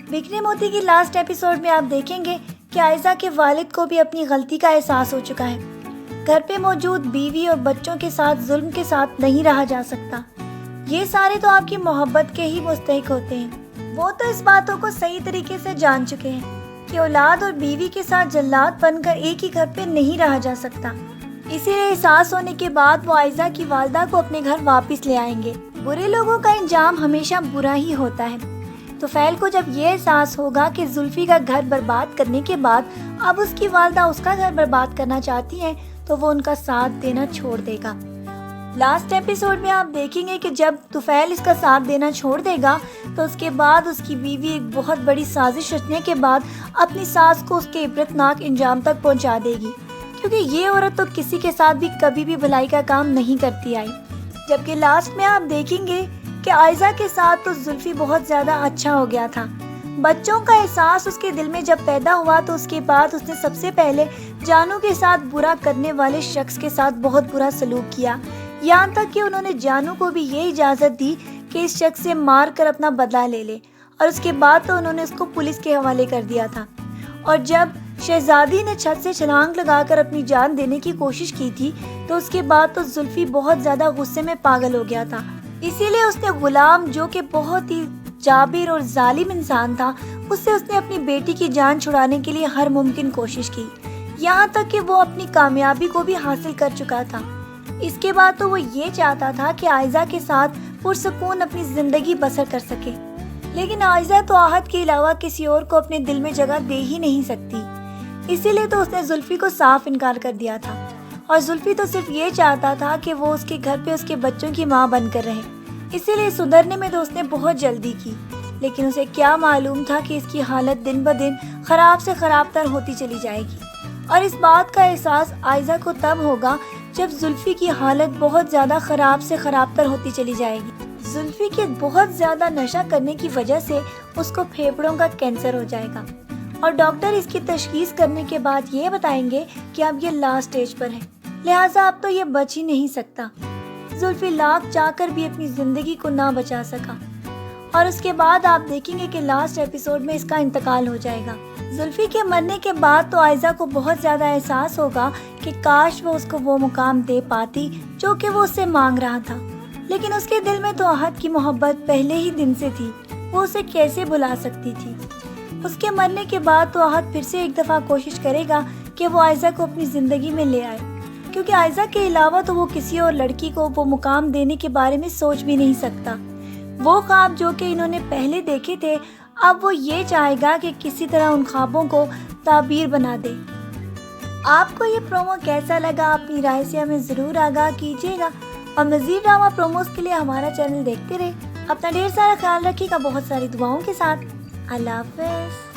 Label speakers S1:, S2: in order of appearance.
S1: بکھرے موتی کی last episode میں آپ دیکھیں گے کہ عائزہ کے والد کو بھی اپنی غلطی کا احساس ہو چکا ہے. گھر پہ موجود بیوی اور بچوں کے ساتھ ظلم کے ساتھ نہیں رہا جا سکتا. یہ سارے تو آپ کی محبت کے ہی مستحق ہوتے ہیں. وہ تو اس باتوں کو صحیح طریقے سے جان چکے ہیں کہ اولاد اور بیوی کے ساتھ جلاد بن کر ایک ہی گھر پہ نہیں رہا جا سکتا. اسی لیے احساس ہونے کے بعد وہ عائزہ کی والدہ کو اپنے گھر واپس لے آئیں گے. برے لوگوں کا انجام ہمیشہ برا ہی ہوتا ہے. طفیل کو جب یہ احساس ہوگا کہ زلفی کا گھر برباد کرنے کے بعد اب اس کی والدہ اس کا گھر برباد کرنا چاہتی ہیں تو وہ ان کا ساتھ دینا چھوڑ دے گا. لاسٹ ایپیسوڈ میں آپ دیکھیں گے کہ جب طفیل اس کا ساتھ دینا چھوڑ دے گا تو اس کے بعد اس کی بیوی ایک بہت بڑی سازش رچنے کے بعد اپنی ساس کو اس کے عبرتناک انجام تک پہنچا دے گی، کیونکہ یہ عورت تو کسی کے ساتھ بھی کبھی بھی بھلائی کا کام نہیں کرتی آئی. جبکہ لاسٹ میں آپ دیکھیں گے کہ عائزہ کے ساتھ تو زلفی بہت زیادہ اچھا ہو گیا تھا. بچوں کا احساس اس کے دل میں جب پیدا ہوا تو اس کے بعد اس نے سب سے پہلے جانو کے ساتھ برا کرنے والے شخص کے ساتھ بہت برا سلوک کیا، یہاں تک کہ انہوں نے جانو کو بھی یہ اجازت دی کہ اس شخص سے مار کر اپنا بدلہ لے لے، اور اس کے بعد تو انہوں نے اس کو پولیس کے حوالے کر دیا تھا. اور جب شہزادی نے چھت سے چھلانگ لگا کر اپنی جان دینے کی کوشش کی تھی تو اس کے بعد تو زلفی بہت زیادہ غصے میں پاگل ہو گیا تھا. اسی لیے اس نے غلام جو کہ بہت ہی جابر اور ظالم انسان تھا اس نے اپنی بیٹی کی جان چھڑانے کے لیے ہر ممکن کوشش کی، یہاں تک کہ وہ اپنی کامیابی کو بھی حاصل کر چکا تھا. اس کے بعد تو وہ یہ چاہتا تھا کہ عائزہ کے ساتھ پرسکون اپنی زندگی بسر کر سکے، لیکن عائزہ تو آہت کے علاوہ کسی اور کو اپنے دل میں جگہ دے ہی نہیں سکتی. اسی لیے تو اس نے زلفی کو صاف انکار کر دیا تھا، اور زلفی تو صرف یہ چاہتا تھا کہ وہ اس کے گھر پہ اس کے بچوں کی ماں بن کر رہے. اسی لیے سدھرنے میں تو اس نے بہت جلدی کی، لیکن اسے کیا معلوم تھا کہ اس کی حالت دن بدن خراب سے خراب تر ہوتی چلی جائے گی. اور اس بات کا احساس عائزہ کو تب ہوگا جب زلفی کی حالت بہت زیادہ خراب سے خراب تر ہوتی چلی جائے گی. زلفی کے بہت زیادہ نشہ کرنے کی وجہ سے اس کو پھیپھڑوں کا کینسر ہو جائے گا، اور ڈاکٹر اس کی تشخیص کرنے کے بعد یہ بتائیں گے کہ اب یہ لاسٹ سٹیج پر ہے، لہٰذا اب تو یہ بچ ہی نہیں سکتا. زلفی لاکھ چاہ کر بھی اپنی زندگی کو نہ بچا سکا، اور اس کے بعد آپ دیکھیں گے کہ لاسٹ ایپیسوڈ میں اس کا انتقال ہو جائے گا. زلفی کے مرنے کے بعد تو عائزہ کو بہت زیادہ احساس ہوگا کہ کاش وہ اس کو وہ مقام دے پاتی جو کہ وہ اس سے مانگ رہا تھا، لیکن اس کے دل میں تو آہت کی محبت پہلے ہی دن سے تھی، وہ اسے کیسے بھلا سکتی تھی. اس کے مرنے کے بعد تو آہت پھر سے ایک دفعہ کوشش کرے گا کہ وہ عائزہ کو اپنی زندگی میں لے آئے، کیونکہ عائزہ کے علاوہ تو وہ کسی اور لڑکی کو وہ مقام دینے کے بارے میں سوچ بھی نہیں سکتا. وہ خواب جو کہ انہوں نے پہلے دیکھے تھے اب وہ یہ چاہے گا کہ کسی طرح ان خوابوں کو تعبیر بنا دے. آپ کو یہ پرومو کیسا لگا؟ اپنی رائے سے ہمیں ضرور آگاہ کیجیے گا، اور مزید ڈرامہ پروموز کے لیے ہمارا چینل دیکھتے رہے. اپنا ڈھیر سارا خیال رکھیے گا، بہت ساری دعاؤں کے ساتھ. اللہ حافظ.